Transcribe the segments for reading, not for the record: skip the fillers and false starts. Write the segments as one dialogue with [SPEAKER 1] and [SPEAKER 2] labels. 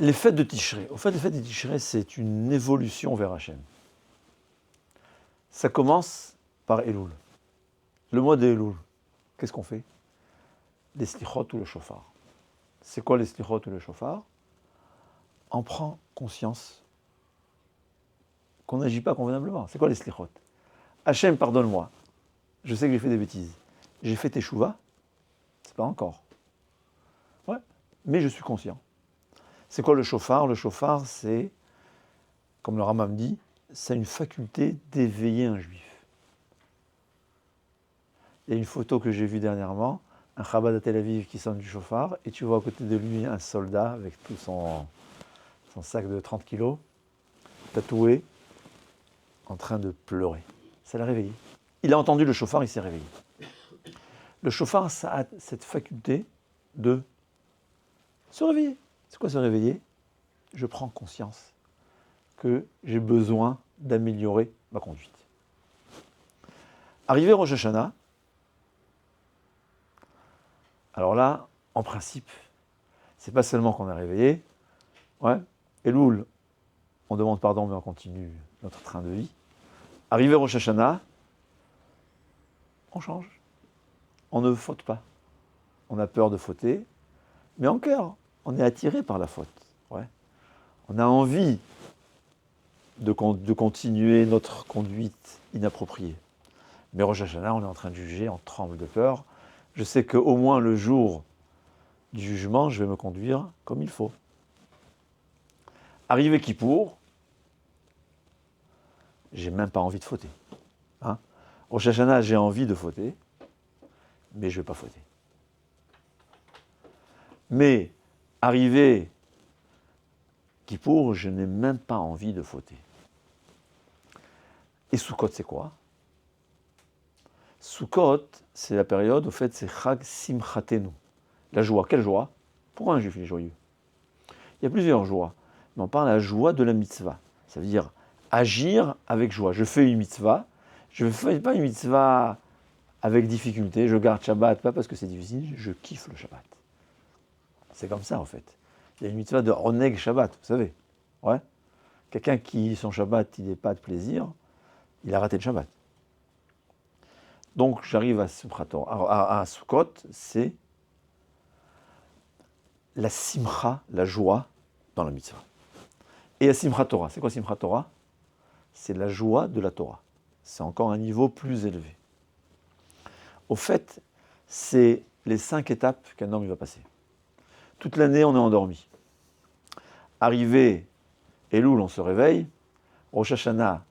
[SPEAKER 1] Les fêtes de Tishré. Au fait, les fêtes de Tishré, c'est une évolution vers Hachem. Ça commence par Elul. Le mois d'Elul, qu'est-ce qu'on fait? Les slichot ou le shofar. C'est quoi les slichot ou le shofar? On prend conscience qu'on n'agit pas convenablement. C'est quoi les slichot? Hachem, pardonne-moi. Je sais que j'ai fait des bêtises. J'ai fait teshuva. C'est pas encore. Ouais, mais je suis conscient. C'est quoi le shofar? Le shofar, c'est, comme le Rambam dit, c'est une faculté d'éveiller un juif. Il y a une photo que j'ai vue dernièrement, un Chabad à Tel Aviv qui sonne du shofar, et tu vois à côté de lui un soldat avec tout son sac de 30 kilos, tatoué, en train de pleurer. Ça l'a réveillé. Il a entendu le shofar, il s'est réveillé. Le shofar, ça a cette faculté de se réveiller. C'est quoi se réveiller? Je prends conscience que j'ai besoin d'améliorer ma conduite. Arrivé Rosh Hashanah, alors là, en principe, c'est pas seulement qu'on est réveillé, ouais, Elul, on demande pardon, mais on continue notre train de vie. Arrivé Rosh Hashanah, on change. On ne faute pas. On a peur de fauter, mais en cœur, on est attiré par la faute. Ouais. On a envie de continuer notre conduite inappropriée. Mais Rosh Hashanah, on est en train de juger, on tremble de peur. Je sais qu'au moins le jour du jugement, je vais me conduire comme il faut. Arrivé Kippour, j'ai même pas envie de fauter. Hein? Rosh Hashanah, j'ai envie de fauter, mais je ne vais pas fauter. Mais arrivé Kippour, je n'ai même pas envie de fauter. Et Sukkot, c'est quoi? Sukkot, c'est la période, au fait, c'est Chag Simchatenu. La joie. Quelle joie? Pourquoi un juif est joyeux? Il y a plusieurs joies. Mais on parle de la joie de la mitzvah. Ça veut dire agir avec joie. Je fais une mitzvah. Je ne fais pas une mitzvah avec difficulté. Je garde Shabbat, pas parce que c'est difficile, je kiffe le Shabbat. C'est comme ça, en fait. Il y a une mitzvah de Oneg Shabbat, vous savez. Ouais. Quelqu'un qui, son Shabbat, il n'est pas de plaisir, il a raté le Shabbat. Donc, j'arrive à Sukkot, c'est la simcha, la joie dans la mitzvah. Et la simcha Torah, c'est quoi simcha Torah? C'est la joie de la Torah. C'est encore un niveau plus élevé. Au fait, c'est les 5 étapes qu'un homme il va passer. Toute l'année, on est endormi. Arrivé Elul, on se réveille. Rosh Hashanah,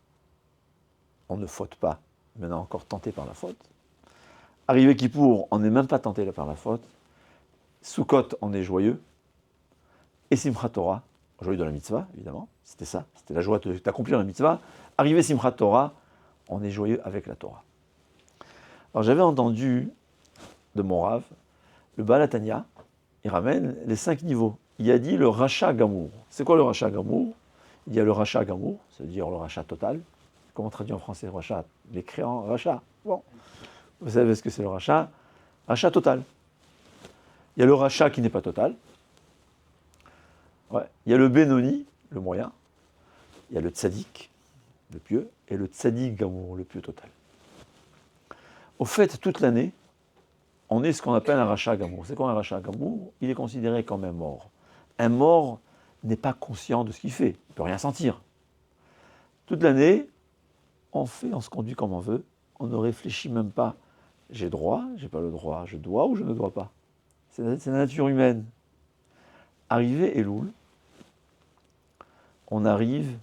[SPEAKER 1] on ne faute pas, mais on est encore tenté par la faute. Arrivé Kippour, on n'est même pas tenté par la faute. Sukkot, on est joyeux. Et Simchat Torah, joyeux de la mitzvah, évidemment, c'était ça, c'était la joie d'accomplir la mitzvah. Arrivé Simchat Torah, on est joyeux avec la Torah. Alors j'avais entendu de mon Rav, le Baal HaTanya, il ramène les 5 niveaux. Il a dit le Racha Gamour. C'est quoi le Racha Gamour? Il y a le Racha Gamour, c'est-à-dire le Racha total. Comment traduit en français Racha? L'écrit en Racha. Bon, vous savez ce que c'est le Racha? Racha total. Il y a le Racha qui n'est pas total. Ouais. Il y a le Benoni, le moyen. Il y a le Tzadik, le pieux, et le Tzadik Gamour, le pieux total. Au fait, toute l'année, on est ce qu'on appelle un Racha Gamour. C'est quoi un Racha Gamour? Il est considéré comme un mort. Un mort n'est pas conscient de ce qu'il fait. Il ne peut rien sentir. Toute l'année, on se conduit comme on veut. On ne réfléchit même pas. J'ai droit, j'ai pas le droit, je dois ou je ne dois pas. C'est la nature humaine. Arrivé Elul, on arrive,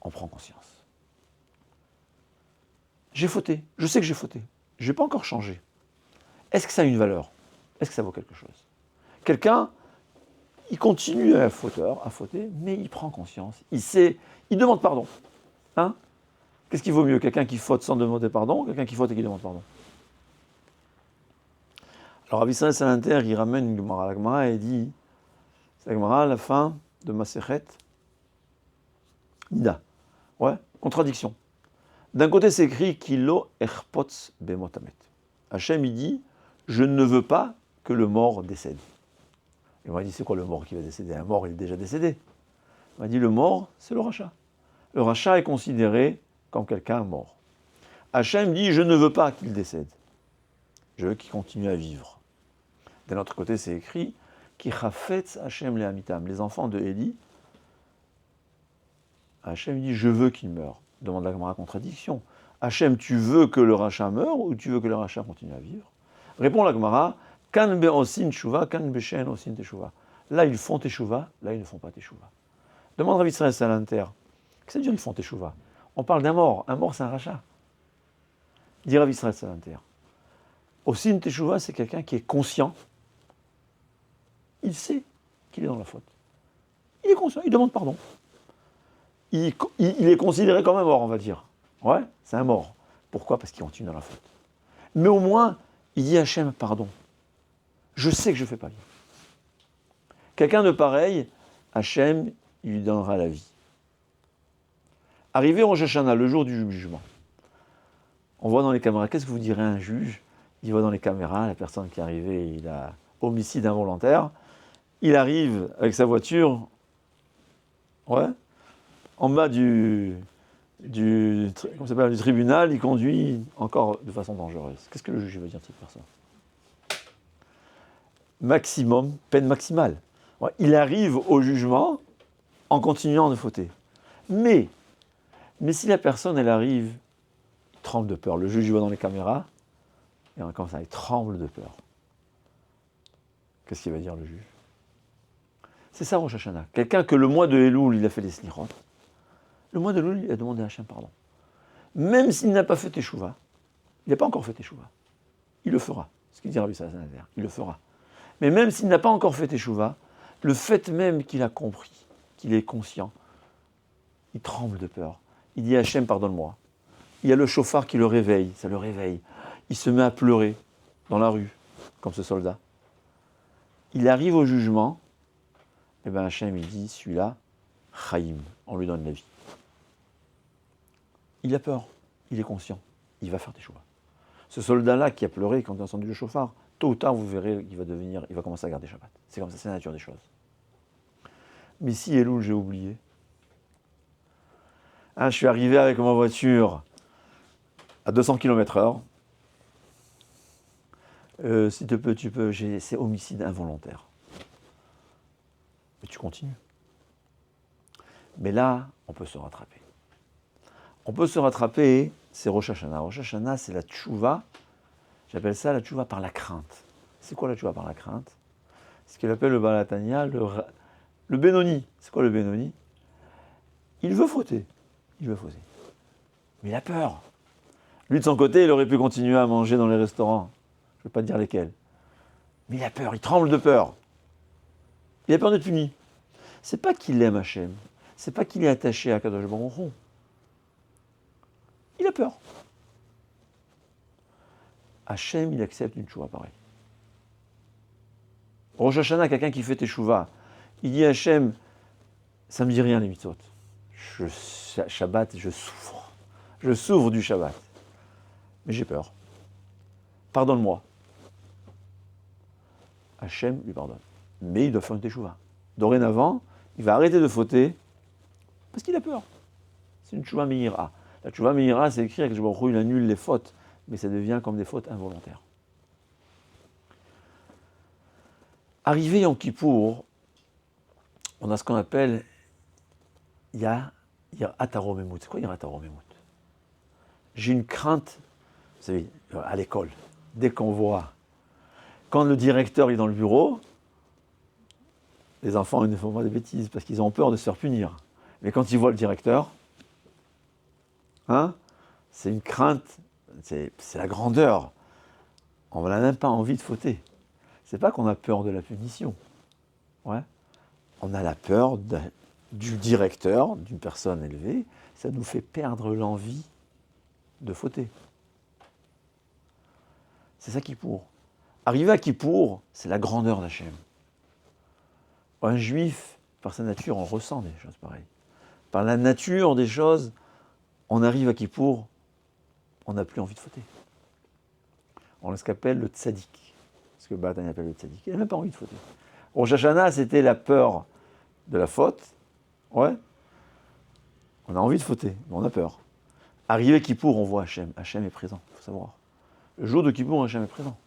[SPEAKER 1] on prend conscience. J'ai fauté, je sais que j'ai fauté. Je n'ai pas encore changé. Est-ce que ça a une valeur? Est-ce que ça vaut quelque chose? Quelqu'un, il continue à fauter, mais il prend conscience. Il sait, il demande pardon. Hein? Qu'est-ce qui vaut mieux? Quelqu'un qui faute sans demander pardon ou quelqu'un qui faute et qui demande pardon? Alors Rabbi Israël Salanter, il ramène une Gemara à la Gemara et il dit, c'est la Gemara à la fin de Masechet Nida. Ouais, contradiction. D'un côté, c'est écrit Kilo erpotz bemotamet. Hachem, il dit, je ne veux pas que le mort décède. Et on m'a dit, c'est quoi le mort qui va décéder? Un mort, il est déjà décédé. On m'a dit, le mort, c'est le rachat. Le rachat est considéré comme quelqu'un mort. Hachem dit, je ne veux pas qu'il décède. Je veux qu'il continue à vivre. D'un autre côté, c'est écrit, Ki chafetz Hachem le amitam. Les enfants de Élie, Hachem dit, je veux qu'il meure. Demande la Gemara contradiction. Hachem, tu veux que le rachat meure ou tu veux que le rachat continue à vivre? Répond la Gemara, kan be'osin teshuva, kan be'shen osin teshuva. Là, ils font teshuva, là, ils ne font pas teshuva. Demande Rav Israël Salanter, qu'est-ce que ça veut dire ils font teshuva? On parle d'un mort c'est un rachat. Dit Rav Israël Salanter, osin teshuva, c'est quelqu'un qui est conscient, il sait qu'il est dans la faute. Il est conscient, il demande pardon. Il est considéré comme un mort, on va dire. Ouais, c'est un mort. Pourquoi? Parce qu'il continue dans la faute. Mais au moins, il dit à Hachem, pardon. Je sais que je ne fais pas bien. Quelqu'un de pareil, Hachem, il lui donnera la vie. Arrivé au Rosh Hashanah, le jour du jugement, on voit dans les caméras, qu'est-ce que vous direz à un juge? Il voit dans les caméras, la personne qui est arrivée, il a homicide involontaire. Il arrive avec sa voiture, ouais, en bas du tribunal, il conduit encore de façon dangereuse. Qu'est-ce que le juge veut dire de cette personne? Maximum, peine maximale. Ouais, il arrive au jugement en continuant de fauter. Mais si la personne, elle arrive, il tremble de peur. Le juge, il voit dans les caméras, et comme ça, il tremble de peur. Qu'est-ce qu'il va dire le juge? C'est ça Rosh Hashanah. Quelqu'un que le mois de Elul, il a fait les slichot. Le mois de Elul, il a demandé à Hachem pardon. Même s'il n'a pas fait teshuva, il n'a pas encore fait teshuva. Il le fera. Ce qu'il dit Rabbi Salah, il le fera. Mais même s'il n'a pas encore fait teshuva, le fait même qu'il a compris, qu'il est conscient, il tremble de peur. Il dit à Hachem, pardonne-moi. Il y a le chauffard qui le réveille, ça le réveille. Il se met à pleurer dans la rue, comme ce soldat. Il arrive au jugement, et bien Hachem, il dit, celui-là, Chaim, on lui donne la vie. Il a peur, il est conscient, il va faire des choix. Ce soldat-là qui a pleuré quand il a entendu le chauffard, tôt ou tard, vous verrez, il va commencer à garder Shabbat. C'est comme ça, c'est la nature des choses. Mais si Elul, j'ai oublié. Je suis arrivé avec ma voiture à 200 km/h. S'il te plaît, tu peux, c'est homicide involontaire. Mais tu continues. Mais là, on peut se rattraper. On peut se rattraper, c'est Rosh Hashanah. Rosh Hashanah, c'est la tchouva. J'appelle ça la tchouva par la crainte. C'est quoi la tchouva par la crainte? Ce qu'il appelle le Baal HaTanya, le Benoni. C'est quoi le Benoni? Il veut fauter. Il veut fauter. Mais il a peur. Lui, de son côté, il aurait pu continuer à manger dans les restaurants. Je ne vais pas te dire lesquels. Mais il a peur, il tremble de peur. Il a peur d'être puni. C'est pas qu'il aime Hachem. C'est pas qu'il est attaché à Kadosh Baruch Hu. Il a peur. Hachem, il accepte une tchouva pareille. Rosh Hashanah, quelqu'un qui fait teshuva, il dit à Hachem, ça ne me dit rien les mitzvot. Shabbat, je souffre. Je souffre du Shabbat. Mais j'ai peur. Pardonne-moi. Hachem lui pardonne. Mais il doit faire une teshuva. Dorénavant, il va arrêter de fauter parce qu'il a peur. C'est une tchouva meira. La tchouva meira, c'est écrit que Baruch Hu, il annule les fautes, mais ça devient comme des fautes involontaires. Arrivé Yom Kippour, on a ce qu'on appelle Yirat HaRomemut. C'est quoi Yirat HaRomemut? J'ai une crainte, vous savez, à l'école, dès qu'on voit, quand le directeur est dans le bureau, les enfants ils ne font pas de bêtises parce qu'ils ont peur de se faire punir. Mais quand ils voient le directeur, c'est une crainte, c'est la grandeur. On n'a même pas envie de fauter. C'est pas qu'on a peur de la punition. Ouais. On a la peur du directeur, d'une personne élevée. Ça nous fait perdre l'envie de fauter. C'est ça Kippour. Arriver à Kippour, c'est la grandeur d'Hachem. Un juif, par sa nature, on ressent des choses pareilles. Par la nature des choses, on arrive à Kippour, on n'a plus envie de fauter. On a ce qu'appelle le tzaddik. Ce que Baal HaTanya appelle le tzaddik. Il n'a même pas envie de fauter. Rosh Hashanah, c'était la peur de la faute. Ouais. On a envie de fauter, mais on a peur. Arrivé Kippour, on voit Hachem. Hachem est présent, il faut savoir. Le jour de Kippour, Hachem est présent.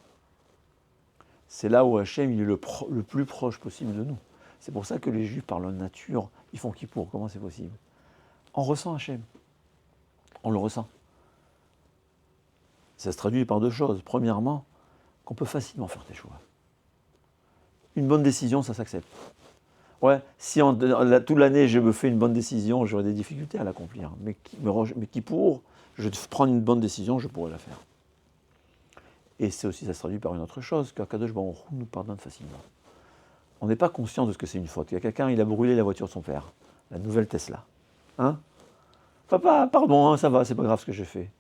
[SPEAKER 1] C'est là où Hachem il est le plus proche possible de nous. C'est pour ça que les Juifs, par leur nature, ils font Kippour. Comment c'est possible? On ressent Hachem. On le ressent. Ça se traduit par deux choses. Premièrement, qu'on peut facilement faire tes choix. Une bonne décision, ça s'accepte. Ouais, si toute l'année je me fais une bonne décision, j'aurai des difficultés à l'accomplir. Mais Kippour, je prends une bonne décision, je pourrais la faire. Et c'est aussi, ça se traduit par une autre chose, qu'Akadosh Baruch Hu nous pardonne facilement. On n'est pas conscient de ce que c'est une faute. Il y a quelqu'un, il a brûlé la voiture de son père, la nouvelle Tesla. Hein? Papa, pardon, hein, ça va, c'est pas grave ce que j'ai fait.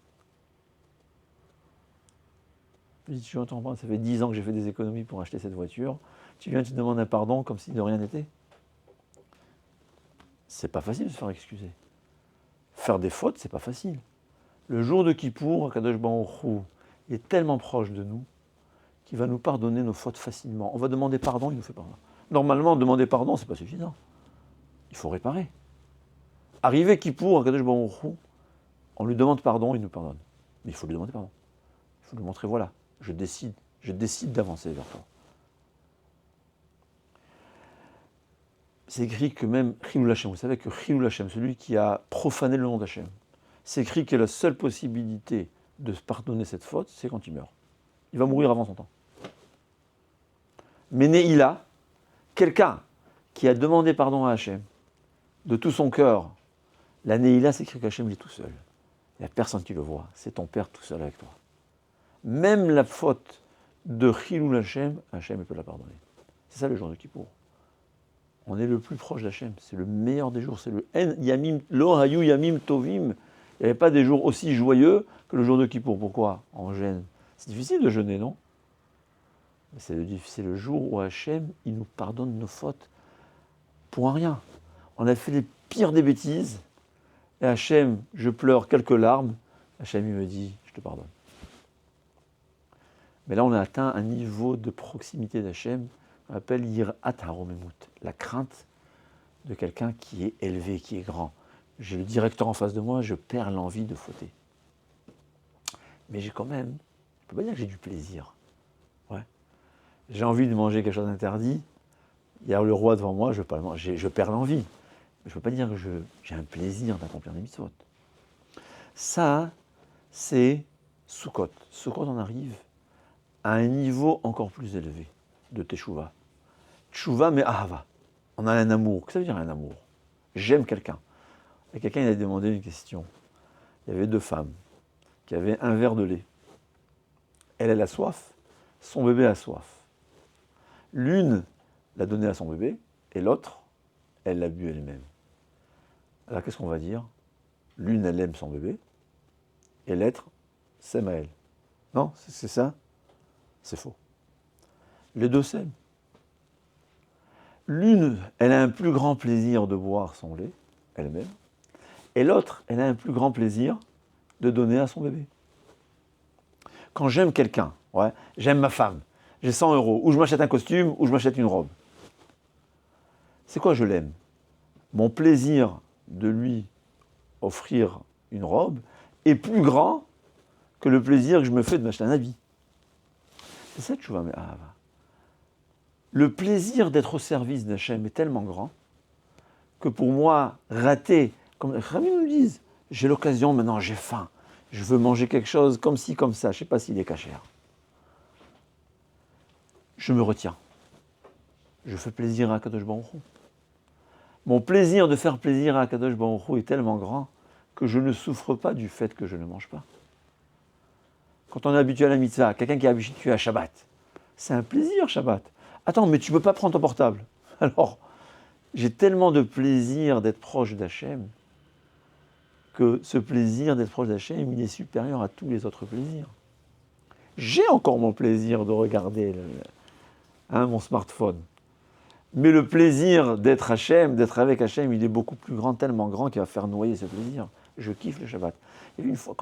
[SPEAKER 1] Je dis, tu entends pas, ça fait 10 ans que j'ai fait des économies pour acheter cette voiture. Tu viens, tu demandes un pardon comme si de rien n'était. C'est pas facile de se faire excuser. Faire des fautes, c'est pas facile. Le jour de Kippour, Akadosh Baruch Hu est tellement proche de nous qu'il va nous pardonner nos fautes facilement. On va demander pardon, il nous fait pardon. Normalement, demander pardon, c'est pas suffisant. Il faut réparer. Arrivé Kippour, Akadosh Baruch Hu, on lui demande pardon, il nous pardonne. Mais il faut lui demander pardon. Il faut lui montrer, voilà, je décide d'avancer vers toi. C'est écrit que même Chilul Hashem, vous savez que Chilul Hashem, celui qui a profané le nom d'Hachem, c'est écrit que la seule possibilité de se pardonner cette faute, c'est quand il meurt. Il va mourir avant son temps. Mais Neïla, quelqu'un qui a demandé pardon à Hachem, de tout son cœur, la Neïla, c'est écrit qu'Hachem est tout seul. Il n'y a personne qui le voit, c'est ton Père tout seul avec toi. Même la faute de Chilul Hashem, Hachem peut la pardonner. C'est ça le jour de Kippour. On est le plus proche d'Hachem, c'est le meilleur des jours, c'est le En Yamim, Lo Hayu Yamim Tovim. Il n'y avait pas des jours aussi joyeux que le jour de Kippour. Pourquoi? En gêne. C'est difficile de jeûner, non? C'est le jour où Hachem, il nous pardonne nos fautes pour un rien. On a fait les pires des bêtises, et Hachem, je pleure quelques larmes, Hachem, il me dit, je te pardonne. Mais là, on a atteint un niveau de proximité d'Hachem, on appelle Yirat HaRomemut, la crainte de quelqu'un qui est élevé, qui est grand. J'ai le directeur en face de moi, je perds l'envie de fauter. Mais j'ai quand même, je ne peux pas dire que j'ai du plaisir. Ouais. J'ai envie de manger quelque chose d'interdit, il y a le roi devant moi, je perds l'envie. Mais je ne peux pas dire que j'ai un plaisir d'accomplir des mitzvot. Ça, c'est Sukkot. Sukkot, on arrive à un niveau encore plus élevé de Teshuvah. Teshuvah, mais Ahava. On a un amour. Qu'est-ce que ça veut dire un amour? J'aime quelqu'un. Et quelqu'un il a demandé une question. Il y avait deux femmes qui avaient un verre de lait. Elle a soif, son bébé a soif. L'une l'a donné à son bébé, et l'autre, elle l'a bu elle-même. Alors qu'est-ce qu'on va dire? L'une, elle aime son bébé, et l'autre s'aime à elle. Non, c'est ça? C'est faux. Les deux s'aiment. L'une, elle a un plus grand plaisir de boire son lait, elle-même, et l'autre, elle a un plus grand plaisir de donner à son bébé. Quand j'aime quelqu'un, ouais, j'aime ma femme, j'ai 100 €, ou je m'achète un costume, ou je m'achète une robe. C'est quoi je l'aime? Mon plaisir de lui offrir une robe est plus grand que le plaisir que je me fais de m'acheter un habit. C'est ça que tu vois, mais le plaisir d'être au service d'Hachem est tellement grand que pour moi, rater, comme les Khamim nous disent, j'ai l'occasion maintenant, j'ai faim, je veux manger quelque chose comme ci, comme ça, je ne sais pas s'il est cachère. Je me retiens. Je fais plaisir à Kadosh Baruch Hu. Mon plaisir de faire plaisir à Kadosh Baruch Hu est tellement grand que je ne souffre pas du fait que je ne mange pas. Quand on est habitué à la mitzvah, quelqu'un qui est habitué à Shabbat, c'est un plaisir Shabbat. Attends, mais tu ne peux pas prendre ton portable. Alors, j'ai tellement de plaisir d'être proche d'Hachem que ce plaisir d'être proche d'Hachem, il est supérieur à tous les autres plaisirs. J'ai encore mon plaisir de regarder mon smartphone. Mais le plaisir d'être Hachem, d'être avec Hachem, il est beaucoup plus grand, tellement grand qu'il va faire noyer ce plaisir. Je kiffe le Shabbat. Et une fois,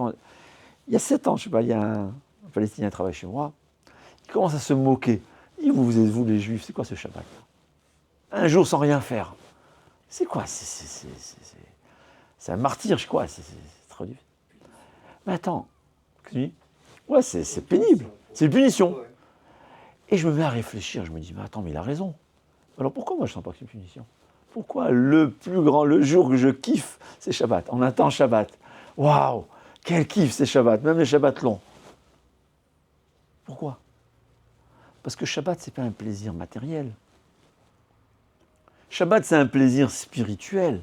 [SPEAKER 1] il y a 7 ans, je ne sais pas, il y a un Palestinien qui travaille chez moi, il commence à se moquer. Il dit, vous êtes vous les Juifs, c'est quoi ce Shabbat? un jour sans rien faire. C'est quoi? C'est un martyr, je crois. C'est trop difficile. Mais attends, ouais, c'est pénible. C'est une punition. Et je me mets à réfléchir. Je me dis, mais attends, mais il a raison. Alors pourquoi moi je ne sens pas que c'est une punition? Pourquoi le jour que je kiffe, c'est Shabbat? On attend Shabbat. Waouh, quel kiff, c'est Shabbat, même les Shabbats longs. Pourquoi? Parce que Shabbat, ce n'est pas un plaisir matériel. Shabbat, c'est un plaisir spirituel.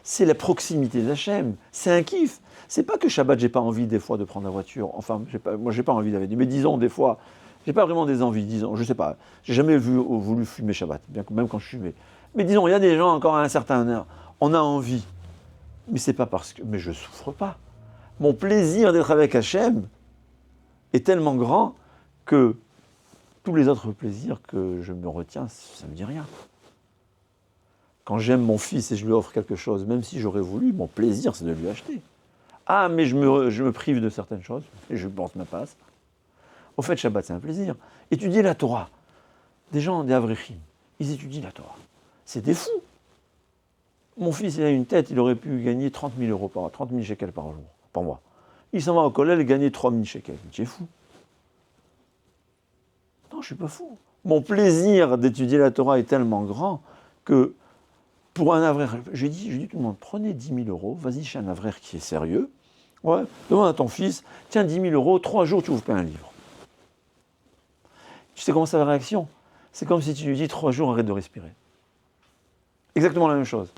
[SPEAKER 1] C'est la proximité d'Hachem. C'est un kiff. C'est pas que Shabbat, j'ai pas envie des fois de prendre la voiture. Enfin, moi, j'ai pas envie d'aller. Mais disons, des fois, j'ai pas vraiment des envies. Disons, je sais pas. J'ai jamais voulu fumer Shabbat, même quand je fumais. Mais disons, il y a des gens encore à un certain âge, on a envie. Mais c'est pas parce que. Mais je souffre pas. Mon plaisir d'être avec Hachem est tellement grand que tous les autres plaisirs que je me retiens, ça me dit rien. Quand j'aime mon fils et je lui offre quelque chose, même si j'aurais voulu, mon plaisir, c'est de lui acheter. Ah, mais je me prive de certaines choses, et je pense ma passe. Au fait, Shabbat, c'est un plaisir. Étudier la Torah. Des gens, des Avrichim, ils étudient la Torah. C'est des fous. Mon fils, il a une tête, il aurait pu gagner 30 000 euros 30 000 shekels par jour, par mois. Il s'en va au collège et gagner 3 000 shekels. Tu es fou. Non, je ne suis pas fou. Mon plaisir d'étudier la Torah est tellement grand que pour un avraire, j'ai dit tout le monde, prenez 10 000 euros, vas-y chez un avraire qui est sérieux, ouais, demande à ton fils, tiens 10 000 euros, 3 jours tu ouvres pas un livre. Tu sais comment c'est la réaction? C'est comme si tu lui dis 3 jours arrête de respirer. Exactement la même chose.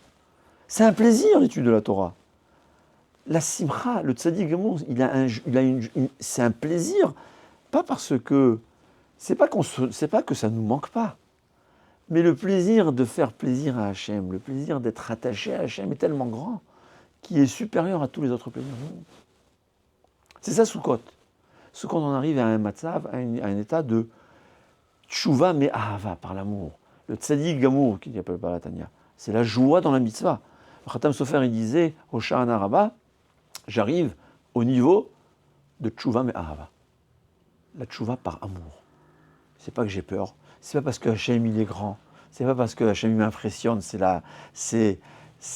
[SPEAKER 1] C'est un plaisir l'étude de la Torah. La simcha, le tzaddik gamour, c'est un plaisir, pas parce que, c'est pas que ça nous manque pas. Mais le plaisir de faire plaisir à Hachem, le plaisir d'être attaché à Hachem est tellement grand qu'il est supérieur à tous les autres plaisirs du monde. C'est ça Sukkot. Sukkot, on arrive à un matzav, à un état de tshuva mais ahava, par l'amour. Le tzaddik gamour, qui n'appelle pas la Tanya, c'est la joie dans la mitzvah. Le Khatam Sofer, il disait, au Sha'ana Rabbah, j'arrive au niveau de tshuva mais ahava. La tshuva par amour. C'est pas que j'ai peur. C'est pas parce que Hachem il est grand, c'est pas parce que Hachem m'impressionne, c'est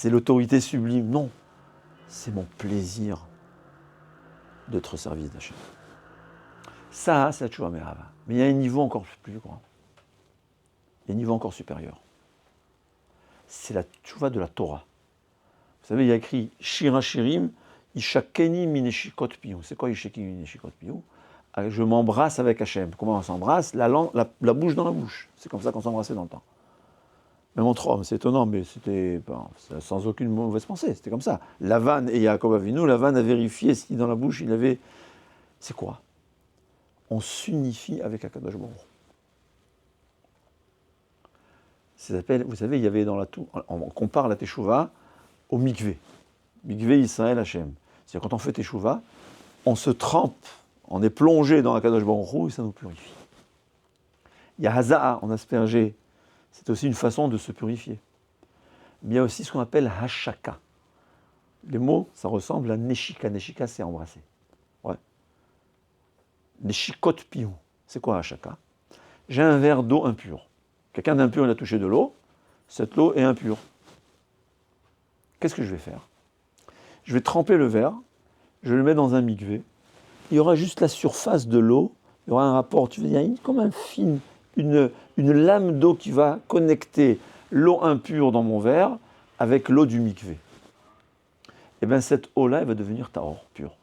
[SPEAKER 1] l'autorité sublime. Non, c'est mon plaisir d'être au service d'Hachem. Ça, c'est la Tchouva Merava. Mais il y a un niveau encore plus grand. Il y a un niveau encore supérieur. C'est la Tchouva de la Torah. Vous savez, il y a écrit Shira Shirim, Ishakeni Mineshikot Piyou. C'est quoi Ishakeni Mineshikot Piyou? Je m'embrasse avec Hachem. Comment on s'embrasse? La bouche dans la bouche. C'est comme ça qu'on s'embrassait dans le temps. Même entre hommes, c'est étonnant, mais c'était sans aucune mauvaise pensée. C'était comme ça. Lavan et Yaakov Avinu, Lavan a vérifié si dans la bouche il avait... C'est quoi? On s'unifie avec Akadosh Baruch Hu. Vous savez, il y avait dans la tour... On compare la Teshuvah au mikvé. Mikvé Israël Hachem. C'est-à-dire quand on fait Teshuvah, on se trempe. On est plongé dans Akadosh Baruch Hu et ça nous purifie. Il y a Haza'a, on aspergé. C'est aussi une façon de se purifier. Mais il y a aussi ce qu'on appelle Hashaka. Les mots, ça ressemble à Neshika. Neshika, c'est embrasser. Ouais. Neshikot Piyou. C'est quoi Hashaka? J'ai un verre d'eau impure. Quelqu'un d'impur, il a touché de l'eau. Cette eau est impure. Qu'est-ce que je vais faire? Je vais tremper le verre. Je le mets dans un mikvé. Il y aura juste la surface de l'eau, il y aura un rapport, tu veux dire, comme un film, une lame d'eau qui va connecter l'eau impure dans mon verre avec l'eau du mikvé. Et bien cette eau-là, elle va devenir tahor, pure.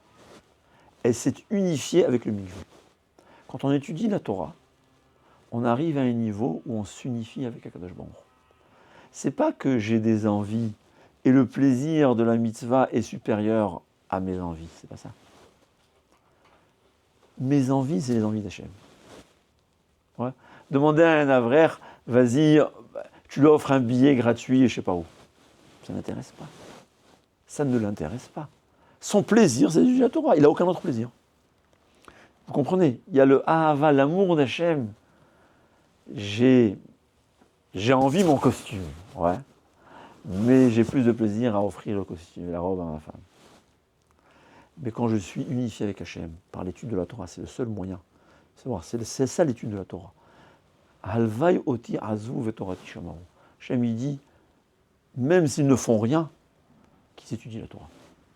[SPEAKER 1] Elle s'est unifiée avec le mikvé. Quand on étudie la Torah, on arrive à un niveau où on s'unifie avec Akadosh Baruch Hu. C'est pas que j'ai des envies et le plaisir de la mitzvah est supérieur à mes envies, c'est pas ça. Mes envies, c'est les envies d'Hachem. Ouais. Demandez à un avraire, vas-y, tu lui offres un billet gratuit, je ne sais pas où. Ça n'intéresse pas. Ça ne l'intéresse pas. Son plaisir, c'est d'étudier la Torah. Il n'a aucun autre plaisir. Vous comprenez? Il y a le Ahava, l'amour d'Hachem. J'ai envie mon costume, ouais. Mais j'ai plus de plaisir à offrir le costume, la robe à ma femme. Mais quand je suis unifié avec Hachem, par l'étude de la Torah, c'est le seul moyen. C'est ça l'étude de la Torah. Halvai oti azu vetorati shamaru. Hachem, il dit, même s'ils ne font rien, qu'ils étudient la Torah.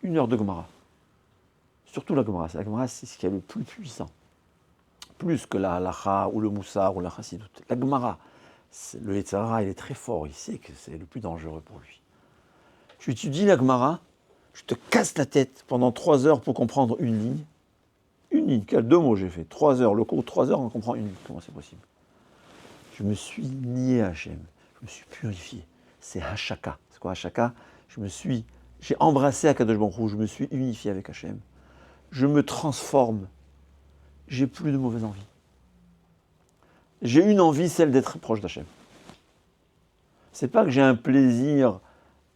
[SPEAKER 1] 1 heure de Gemara. Surtout la Gemara. La Gemara, c'est ce qui est le plus puissant. Plus que la halacha ou le moussar ou la chassidut. La Gemara, le Yetzer Hara, il est très fort. Il sait que c'est le plus dangereux pour lui. Tu étudies la Gemara, je te casse la tête pendant 3 heures pour comprendre une ligne. Une ligne, 2 mots j'ai fait. 3 heures, le cours 3 heures, on comprend une ligne. Comment c'est possible? Je me suis nié à Hachem. Je me suis purifié. C'est Hashaka. C'est quoi Hashaka? J'ai embrassé Akadosh Baruch Hu, je me suis unifié avec Hachem. Je me transforme. J'ai plus de mauvaises envies. J'ai une envie, celle d'être proche d'Hachem. C'est pas que j'ai un plaisir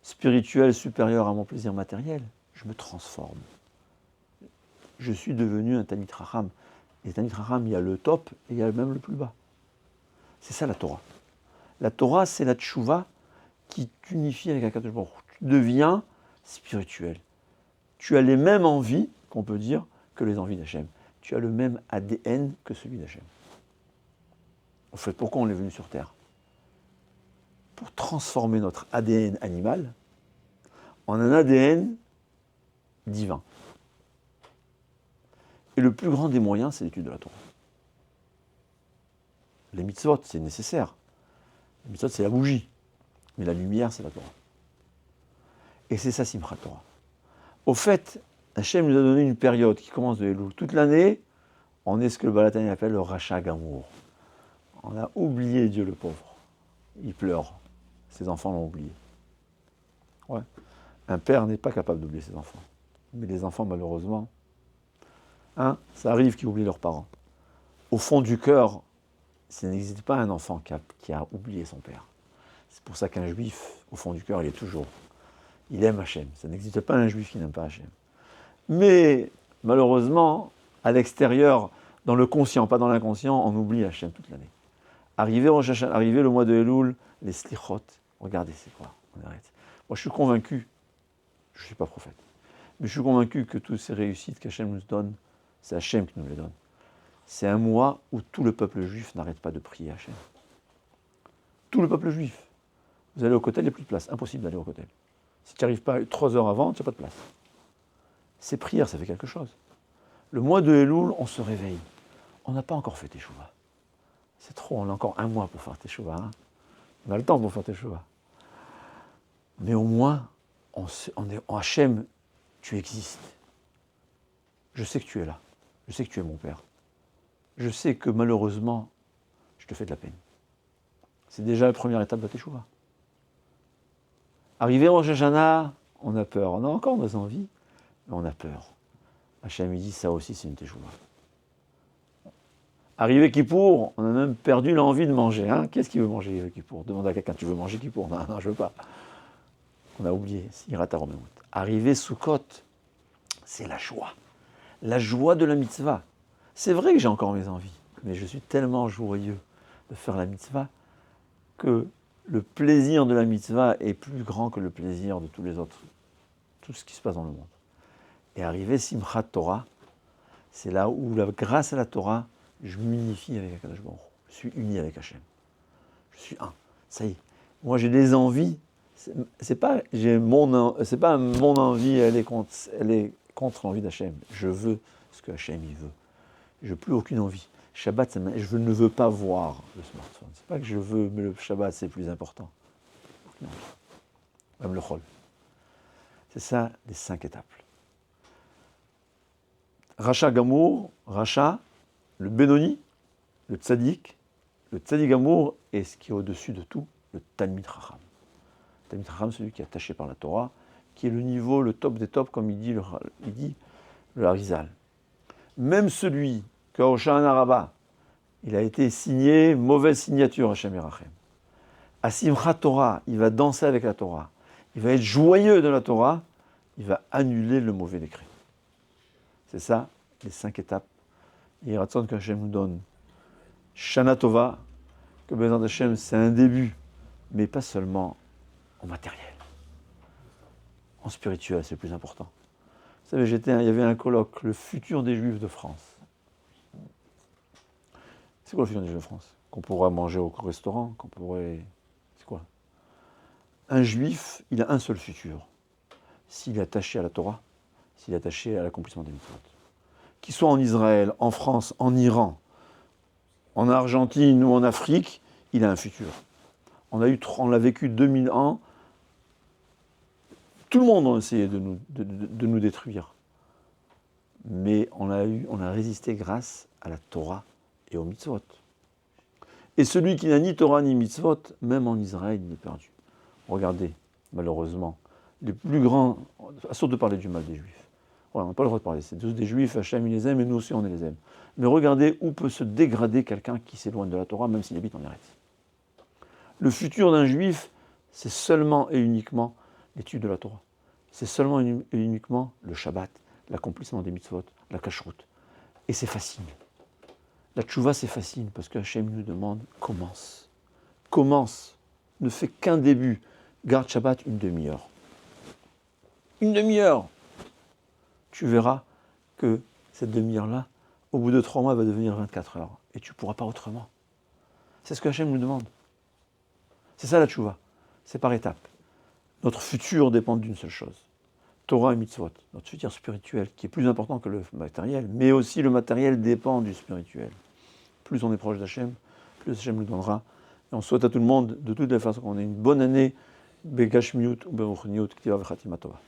[SPEAKER 1] spirituel supérieur à mon plaisir matériel. Je me transforme. Je suis devenu un Talmid Chacham. Et Talmid Chacham, il y a le top et il y a même le plus bas. C'est ça la Torah. La Torah, c'est la tchouva qui t'unifie avec Akadosh Baruch Hu. Tu deviens spirituel. Tu as les mêmes envies, qu'on peut dire, que les envies d'Hachem. Tu as le même ADN que celui d'Hachem. En fait, pourquoi on est venu sur Terre? Pour transformer notre ADN animal en un ADN divin. Et le plus grand des moyens, c'est l'étude de la Torah. Les mitzvot, c'est nécessaire. Les mitzvot, c'est la bougie. Mais la lumière, c'est la Torah. Et c'est ça, Simchat Torah. Au fait, Hachem nous a donné une période qui commence de Elul. Toute l'année, on est ce que le Balatani appelle le Racha Gamour. On a oublié Dieu le pauvre. Il pleure. Ses enfants l'ont oublié. Ouais. Un père n'est pas capable d'oublier ses enfants. Mais les enfants, malheureusement, ça arrive qu'ils oublient leurs parents. Au fond du cœur, ça n'existe pas un enfant qui a oublié son père. C'est pour ça qu'un juif, au fond du cœur, il aime Hachem. Ça n'existe pas un juif qui n'aime pas Hachem. Mais malheureusement, à l'extérieur, dans le conscient, pas dans l'inconscient, on oublie Hachem toute l'année. Arrivé le mois de Elul, les slichot, regardez c'est quoi, on arrête. Moi je suis convaincu, je ne suis pas prophète, mais je suis convaincu que toutes ces réussites qu'Hachem nous donne, c'est Hachem qui nous les donne. C'est un mois où tout le peuple juif n'arrête pas de prier Hachem. Tout le peuple juif. Vous allez au Kotel, il n'y a plus de place. Impossible d'aller au Kotel. Si tu n'arrives pas 3 heures avant, tu n'as pas de place. Ces prières, ça fait quelque chose. Le mois de Elul, on se réveille. On n'a pas encore fait Teshuvah. C'est trop, on a encore 1 mois pour faire Teshuvah. On a le temps pour faire Teshuvah. Mais au moins, on est en Hachem, tu existes. Je sais que tu es là. Je sais que tu es mon Père. Je sais que malheureusement, je te fais de la peine. C'est déjà la première étape de Teshuvah. Arrivé au Rosh Hashanah, on a peur. On a encore nos envies, mais on a peur. Hachem dit, ça aussi c'est une Teshuvah. Arrivé Kippour, on a même perdu l'envie de manger. Qu'est-ce qui veut manger Kippour? Demande à quelqu'un, tu veux manger Kippour? Non, non, je ne veux pas. On a oublié, c'est Hirat HaRomemut. Arrivé Sukkot, c'est la joie. La joie de la mitzvah. C'est vrai que j'ai encore mes envies, mais je suis tellement joyeux de faire la mitzvah que le plaisir de la mitzvah est plus grand que le plaisir de tous les autres, tout ce qui se passe dans le monde. Et arrivé Simchat Torah, c'est là où, grâce à la Torah, je m'unifie avec Akadosh Baruch Hu. Je suis uni avec Hachem. Je suis un. Ça y est. Moi, j'ai des envies. C'est pas mon envie, elle est contre l'envie d'Hachem. Je veux ce que Hachem il veut. Je n'ai plus aucune envie. Shabbat, je ne veux pas voir le smartphone. C'est pas que je veux, mais le Shabbat, c'est plus important. Non. Même le Chol. C'est ça, les 5 étapes. Racha Gamour, Racha, le Benoni, le Tzadik Gamour, et ce qui est au-dessus de tout, le Talmid Chacham. Le Talmid Chacham, celui qui est attaché par la Torah, qui est le niveau, le top des tops, comme il dit le Harizal. Même celui qu'à Hoshana Rabbah, il a été signé, mauvaise signature, Hachem Yerachem. À Simchat Torah, il va danser avec la Torah. Il va être joyeux de la Torah. Il va annuler le mauvais décret. C'est ça, les 5 étapes. Et Ratzon que Hachem nous donne. Shana Tova, que Bezrat Hachem, c'est un début, mais pas seulement en matériel. En spirituel, c'est le plus important. Vous savez, il y avait un colloque, le futur des Juifs de France. C'est quoi le futur des Juifs de France? Qu'on pourra manger au restaurant, qu'on pourrait... C'est quoi? Un juif, il a un seul futur. S'il est attaché à la Torah, s'il est attaché à l'accomplissement des mitzvot. Qu'il soit en Israël, en France, en Iran, en Argentine ou en Afrique, il a un futur. On l'a vécu 2000 ans. Tout le monde a essayé de nous détruire. Mais on a résisté grâce à la Torah et aux mitzvot. Et celui qui n'a ni Torah ni mitzvot, même en Israël, il est perdu. Regardez, malheureusement, les plus grands, sauf de parler du mal des Juifs. Voilà, on n'a pas le droit de parler. C'est tous des Juifs, Hachem, il les aime, et nous aussi, on les aime. Mais regardez où peut se dégrader quelqu'un qui s'éloigne de la Torah, même s'il habite en Eretz. Le futur d'un Juif, c'est seulement et uniquement l'étude de la Torah. C'est seulement et uniquement le Shabbat, l'accomplissement des mitzvot, la kashrut. Et c'est facile. La tchouva, c'est facile, parce que Hachem nous demande, commence. Commence. Ne fais qu'un début. Garde Shabbat une demi-heure. Une demi-heure. Tu verras que cette demi-heure-là, au bout de 3 mois, va devenir 24 heures. Et tu ne pourras pas autrement. C'est ce que Hachem nous demande. C'est ça la tchouva. C'est par étapes. Notre futur dépend d'une seule chose. Torah et mitzvot. Notre futur spirituel, qui est plus important que le matériel, mais aussi le matériel dépend du spirituel. Plus on est proche d'Hachem, plus Hachem nous donnera. Et on souhaite à tout le monde, de toutes les façons, qu'on ait une bonne année. Begashmiut ou beruchniut, k'tiva v'chatima tova.